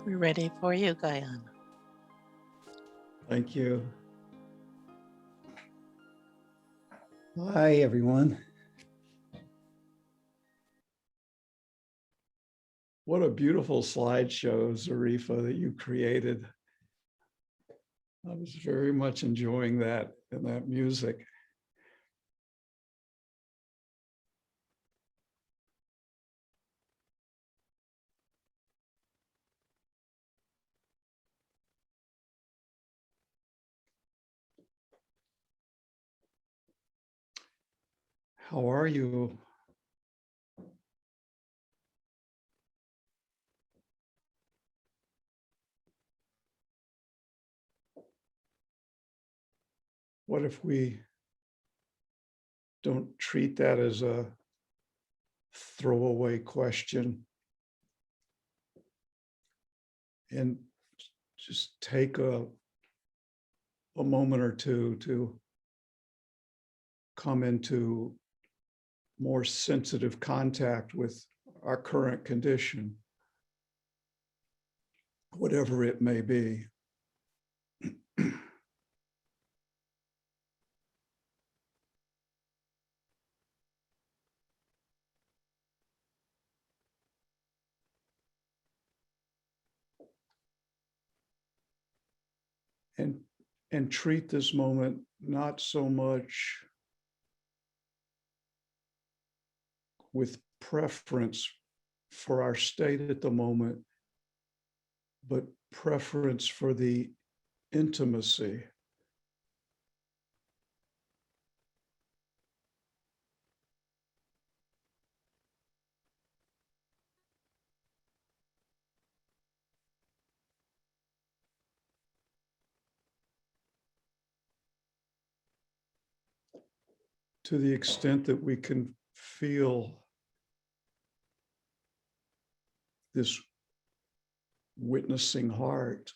We're ready for you, Gayan. Thank you. Hi, everyone. What a beautiful slideshow, Zarifa, that you created. I was very much enjoying that and that music. How are you? What if we don't treat that as a throwaway question and just take a moment or two to come into more sensitive contact with our current condition, whatever it may be. And treat this moment not so much with preference for our state at the moment, but preference for the intimacy. To the extent that we can feel this witnessing heart,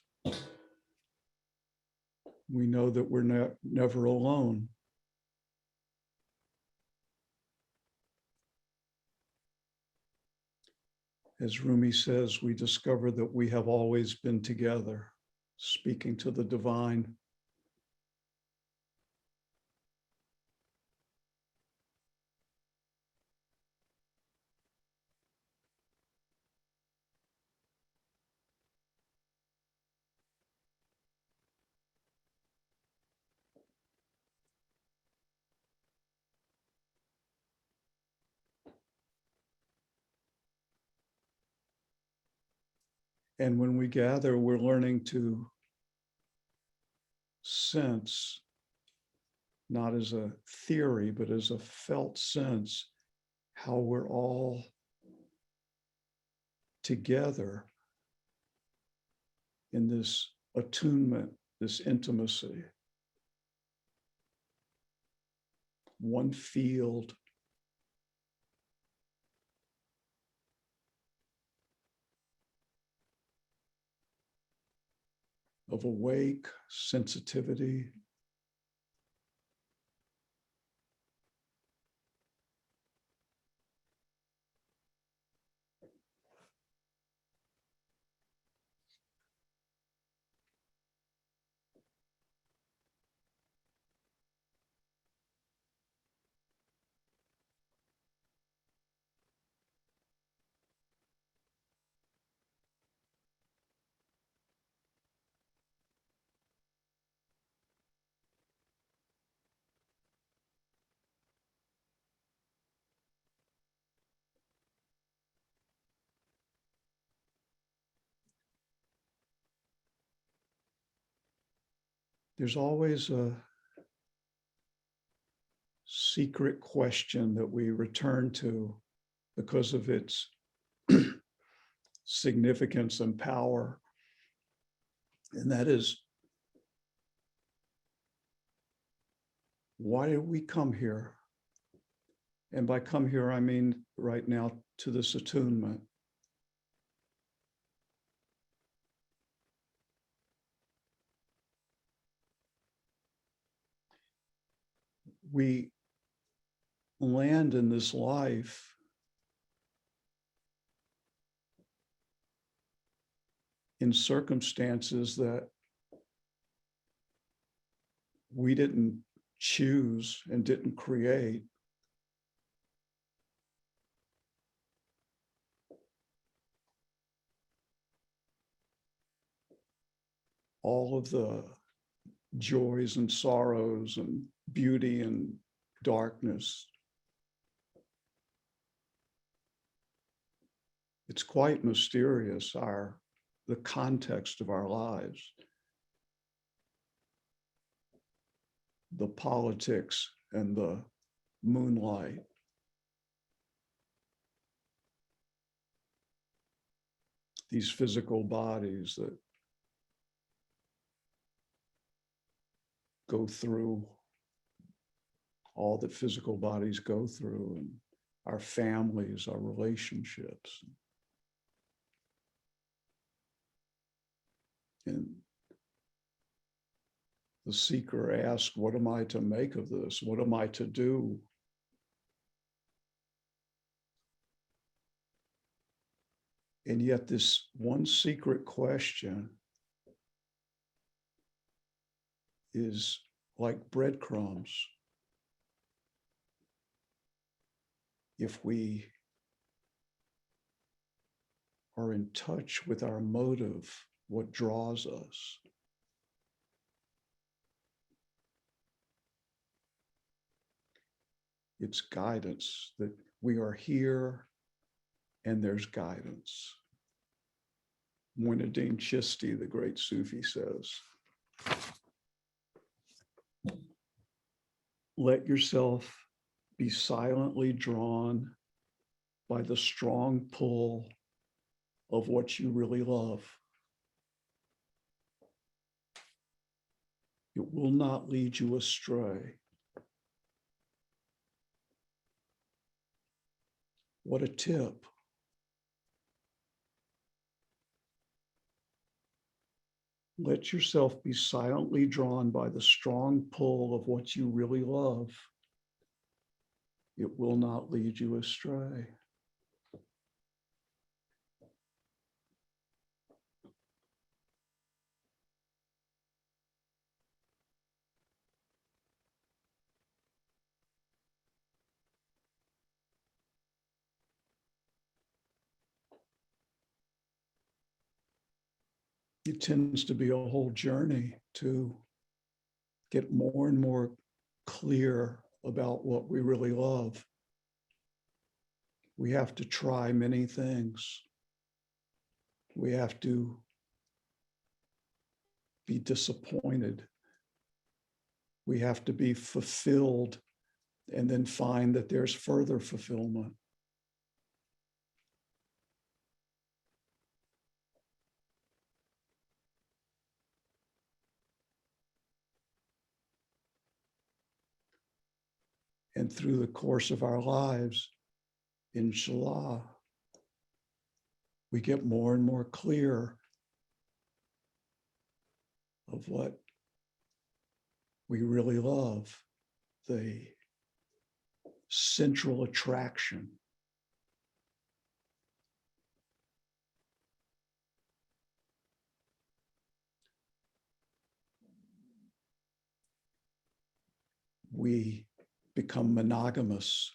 we know that we're never alone. As Rumi says, we discover that we have always been together, speaking to the divine. And when we gather, we're learning to sense, not as a theory, but as a felt sense, how we're all together in this attunement, this intimacy. One field. Of awake sensitivity. There's always a secret question that we return to because of its significance and power. And that is, why did we come here? And by come here, I mean right now to this attunement. We land in this life in circumstances that we didn't choose and didn't create. All of the joys and sorrows and beauty and darkness. It's quite mysterious, the context of our lives. The politics and the moonlight. These physical bodies that go through all that physical bodies go through, and our families, our relationships. And the seeker asks, what am I to make of this? What am I to do? And yet this one secret question is like breadcrumbs. If we are in touch with our motive, what draws us, it's guidance, that we are here and there's guidance. Muinuddin Chisti, the great Sufi, says, let yourself be silently drawn by the strong pull of what you really love. It will not lead you astray. What a tip. Let yourself be silently drawn by the strong pull of what you really love. It will not lead you astray. It tends to be a whole journey to get more and more clear about what we really love. We have to try many things. We have to be disappointed. We have to be fulfilled and then find that there's further fulfillment. And through the course of our lives, inshallah, we get more and more clear of what we really love, the central attraction. We become monogamous.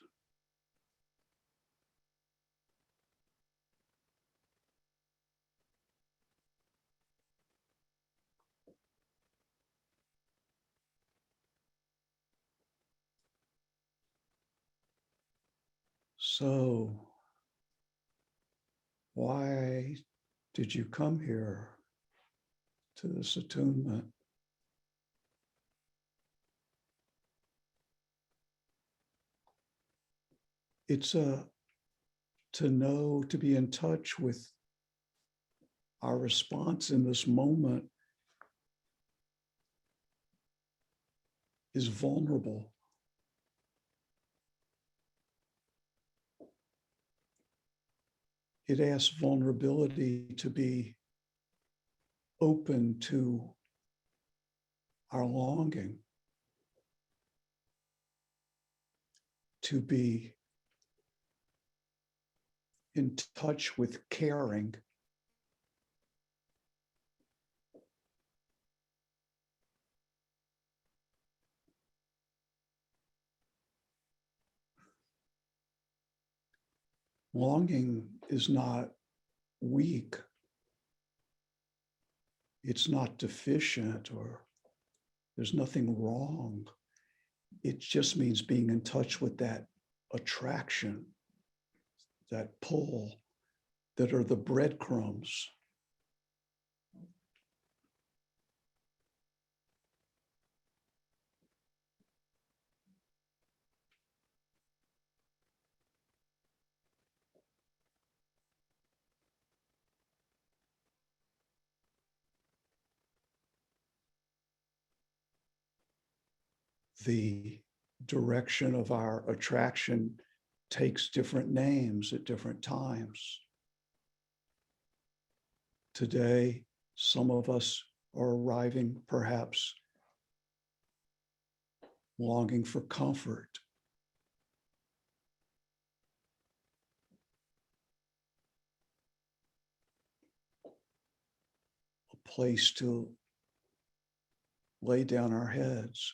So, why did you come here to this attunement? It's to know, to be in touch with our response in this moment is vulnerable. It asks vulnerability to be open to our longing, to be in touch with caring, longing is not weak. It's not deficient, or there's nothing wrong. It just means being in touch with that attraction, that pull, that are the breadcrumbs. The direction of our attraction takes different names at different times. Today, some of us are arriving perhaps longing for comfort. A place to lay down our heads.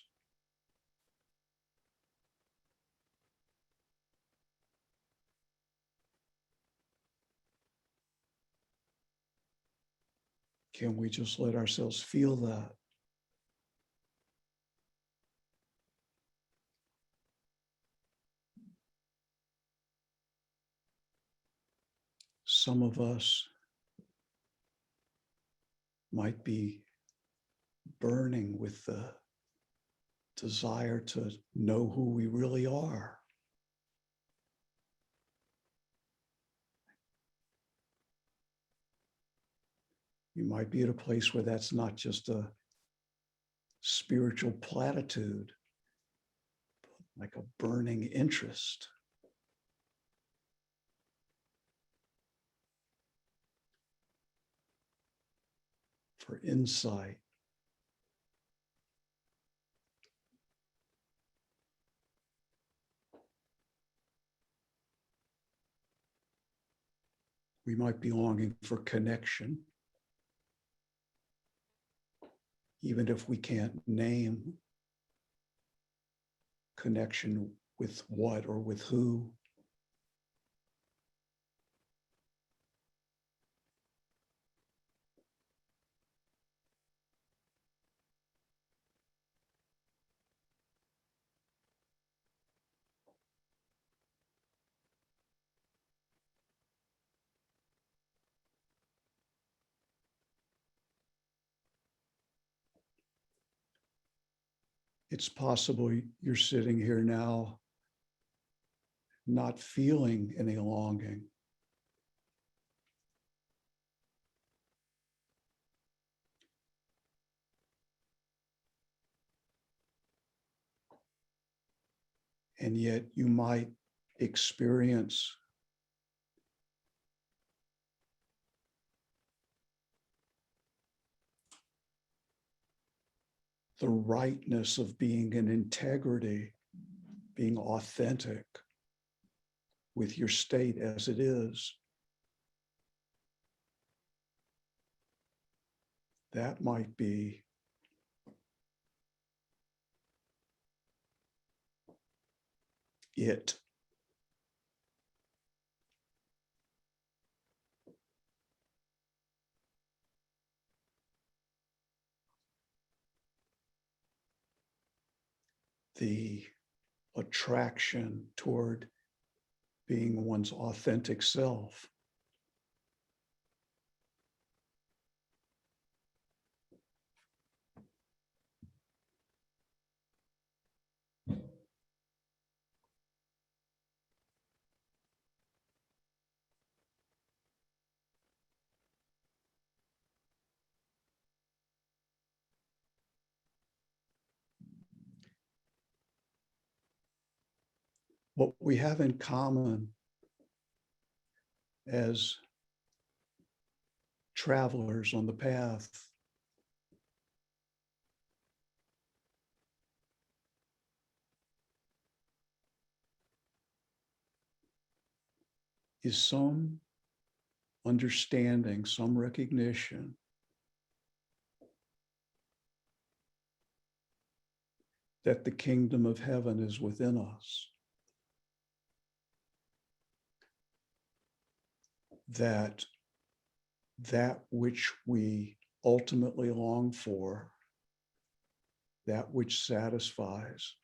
Can we just let ourselves feel that? Some of us might be burning with the desire to know who we really are. You might be at a place where that's not just a spiritual platitude, but like a burning interest. For insight. We might be longing for connection, even if we can't name connection with what or with who. It's possible you're sitting here now not feeling any longing. And yet you might experience the rightness of being in integrity, being authentic with your state as it is. That might be it. The attraction toward being one's authentic self. What we have in common as travelers on the path is some understanding, some recognition that the kingdom of heaven is within us. that that which we ultimately long for, that which satisfies,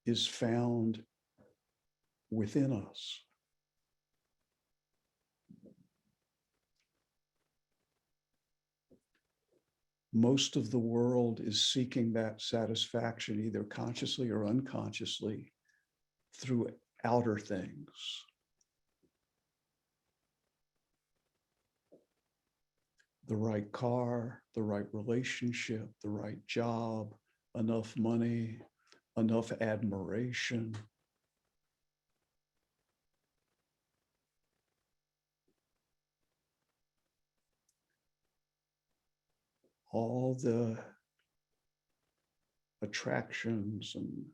is found within us. Most of the world is seeking that satisfaction, either consciously or unconsciously, through outer things. The right car, the right relationship, the right job, enough money, enough admiration. All the attractions and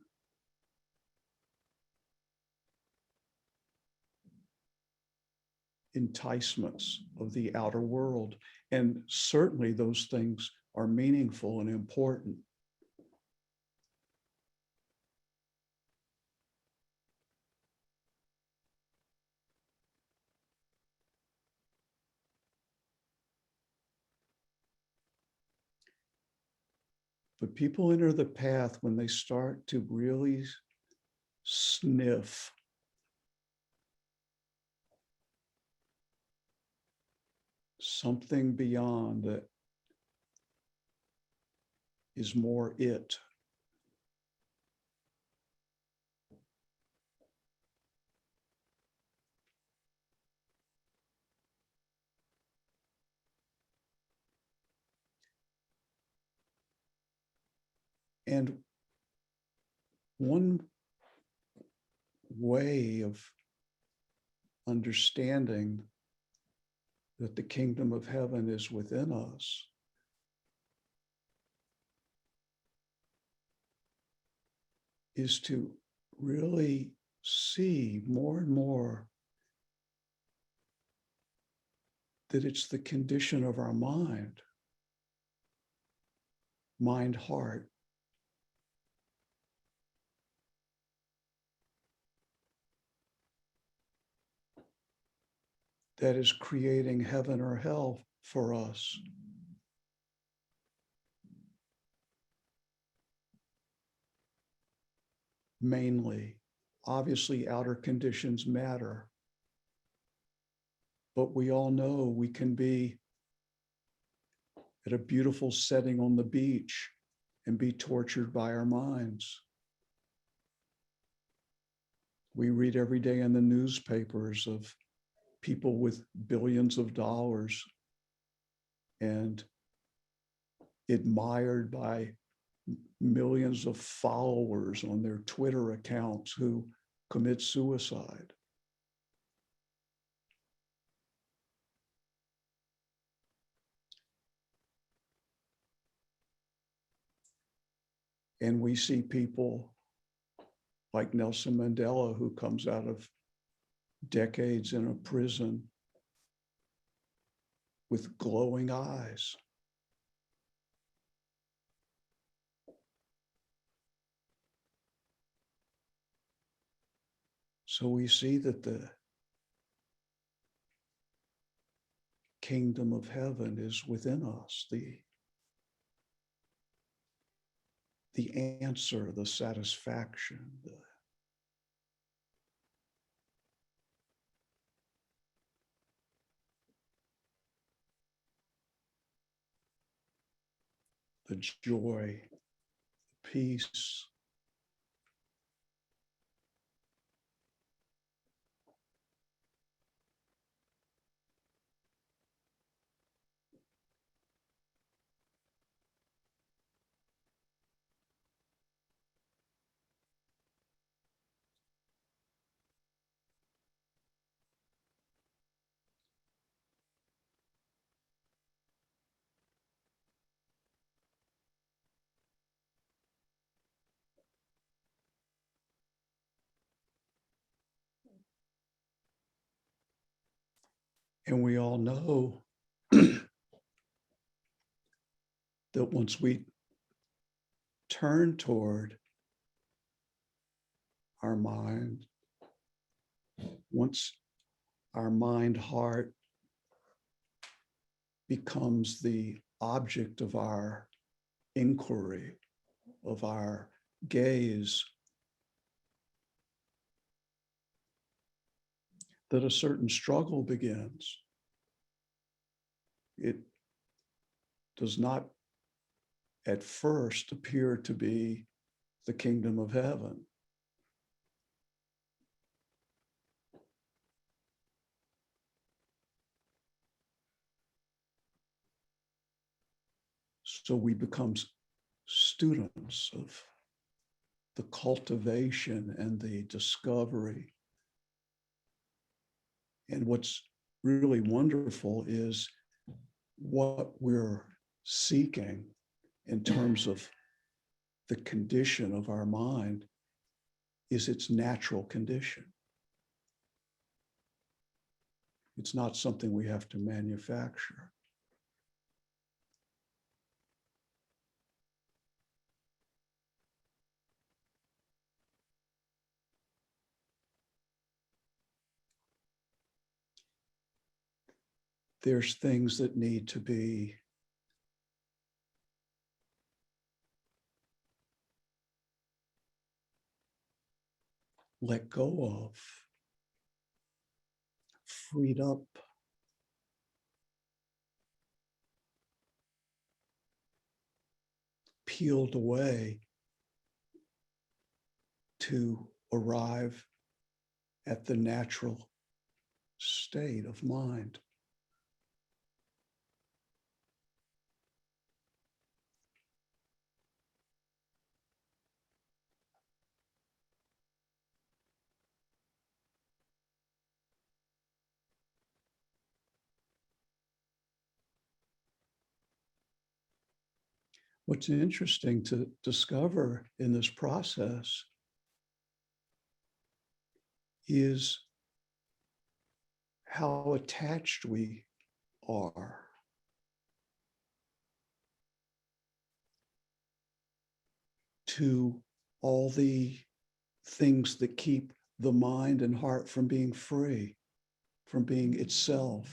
enticements of the outer world. And certainly those things are meaningful and important. But people enter the path when they start to really sniff something beyond that is more it. And one way of understanding that the kingdom of heaven is within us is to really see more and more that it's the condition of our mind, heart, that is creating heaven or hell for us. Mainly, obviously, outer conditions matter, but we all know we can be at a beautiful setting on the beach and be tortured by our minds. We read every day in the newspapers of people with billions of dollars and admired by millions of followers on their Twitter accounts who commit suicide. And we see people like Nelson Mandela, who comes out of decades in a prison with glowing eyes. So we see that the kingdom of heaven is within us, the answer, the satisfaction, the joy, peace. And we all know that once we turn toward our mind, once our mind heart becomes the object of our inquiry, of our gaze, that a certain struggle begins. It does not at first appear to be the kingdom of heaven. So we become students of the cultivation and the discovery. And what's really wonderful is what we're seeking in terms of the condition of our mind is its natural condition. It's not something we have to manufacture. There's things that need to be let go of, freed up, peeled away to arrive at the natural state of mind. What's interesting to discover in this process is how attached we are to all the things that keep the mind and heart from being free, from being itself.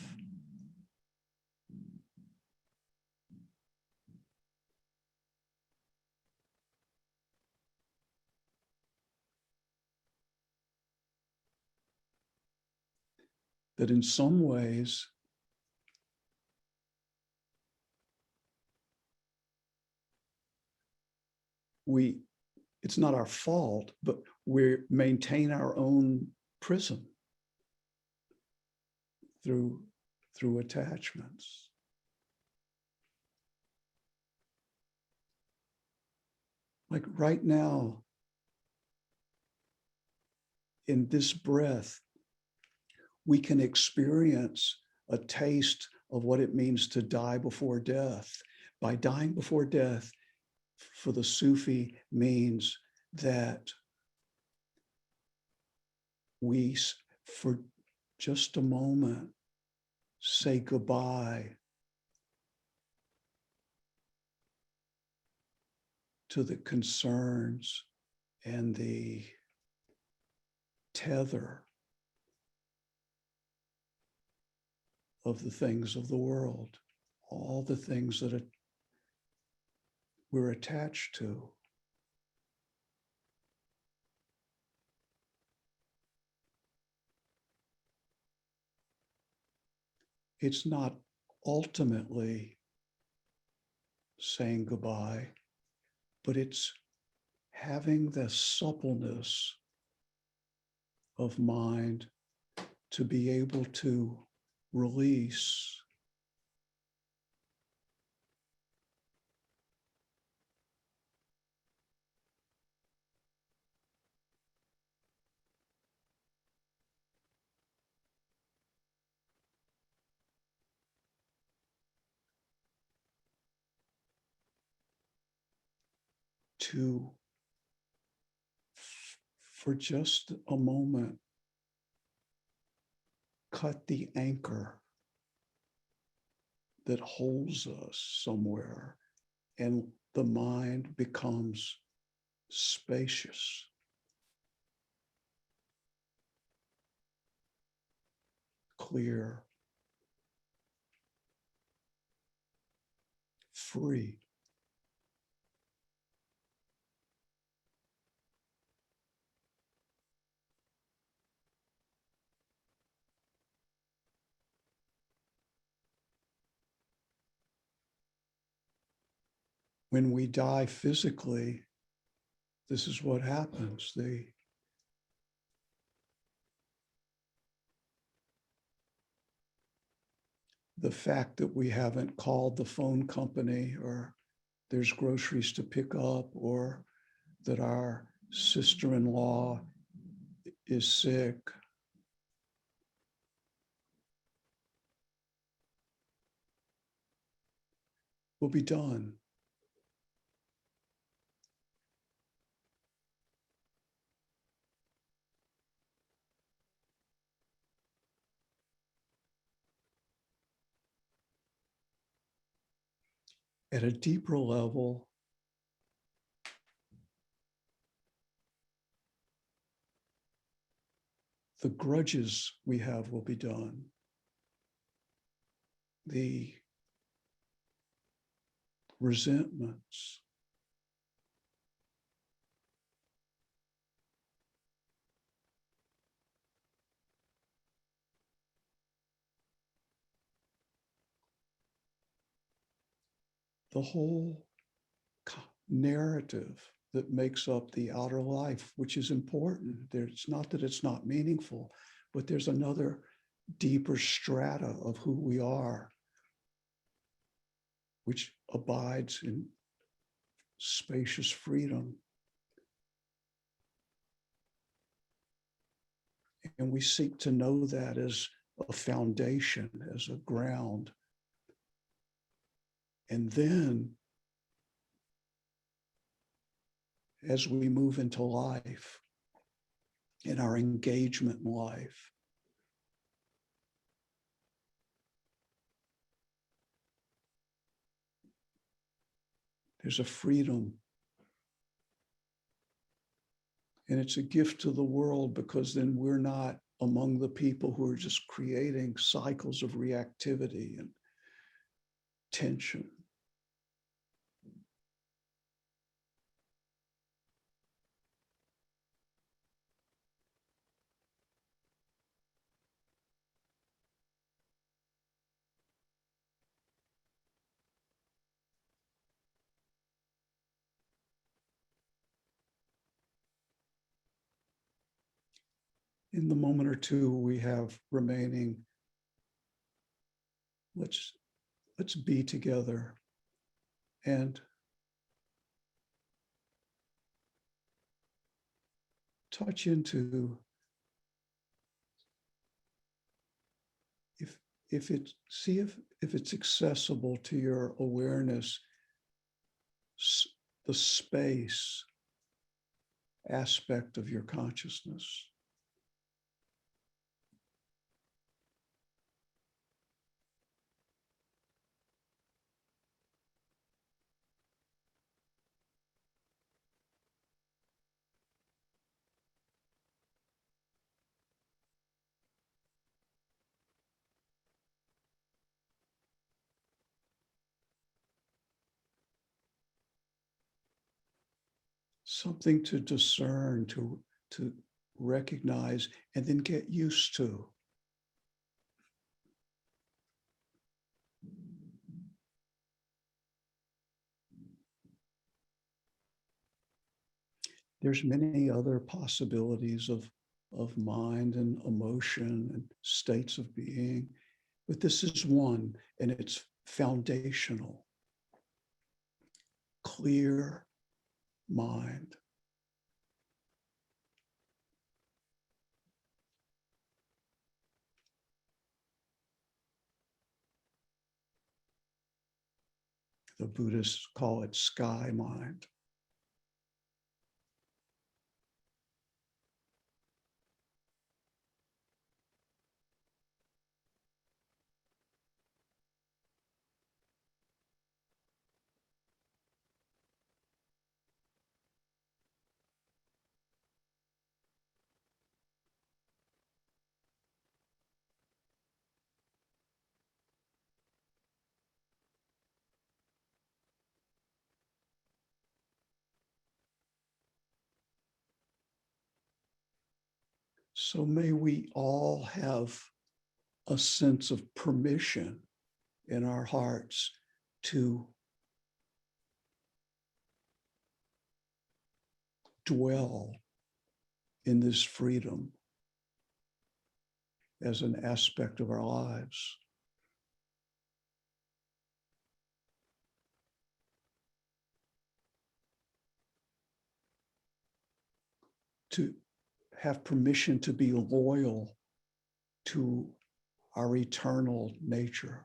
That in some ways, it's not our fault, but we maintain our own prison through attachments. Like right now, in this breath, we can experience a taste of what it means to die before death. By dying before death, for the Sufi, means that we, for just a moment, say goodbye to the concerns and the tether of the things of the world, all the things that we're attached to. It's not ultimately saying goodbye, but it's having the suppleness of mind to be able to release to, for just a moment, cut the anchor that holds us somewhere and the mind becomes spacious, clear, free. When we die physically, this is what happens. The fact that we haven't called the phone company, or there's groceries to pick up, or that our sister-in-law is sick, will be done. At a deeper level, the grudges we have will be done. The resentments, the whole narrative that makes up the outer life, which is important. It's not that it's not meaningful, but there's another deeper strata of who we are, which abides in spacious freedom. And we seek to know that as a foundation, as a ground. And then, as we move into life, in our engagement in life, there's a freedom. And it's a gift to the world, because then we're not among the people who are just creating cycles of reactivity and tension. In the moment or two we have remaining, let's be together and touch into, if it's accessible to your awareness, the space aspect of your consciousness. Something to discern, to recognize, and then get used to. There's many other possibilities of mind and emotion and states of being, but this is one, and it's foundational. Clear mind. The Buddhists call it sky mind. So may we all have a sense of permission in our hearts to dwell in this freedom as an aspect of our lives. To have permission to be loyal to our eternal nature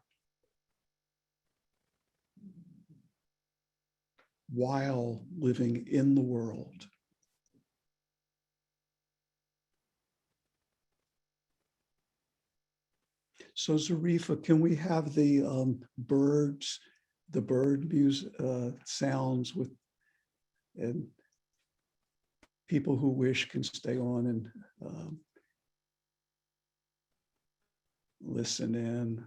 while living in the world. So Zarifa, can we have the bird music sounds with, and people who wish can stay on and listen in.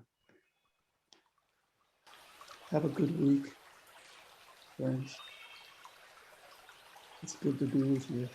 Have a good week, friends. It's good to be with you.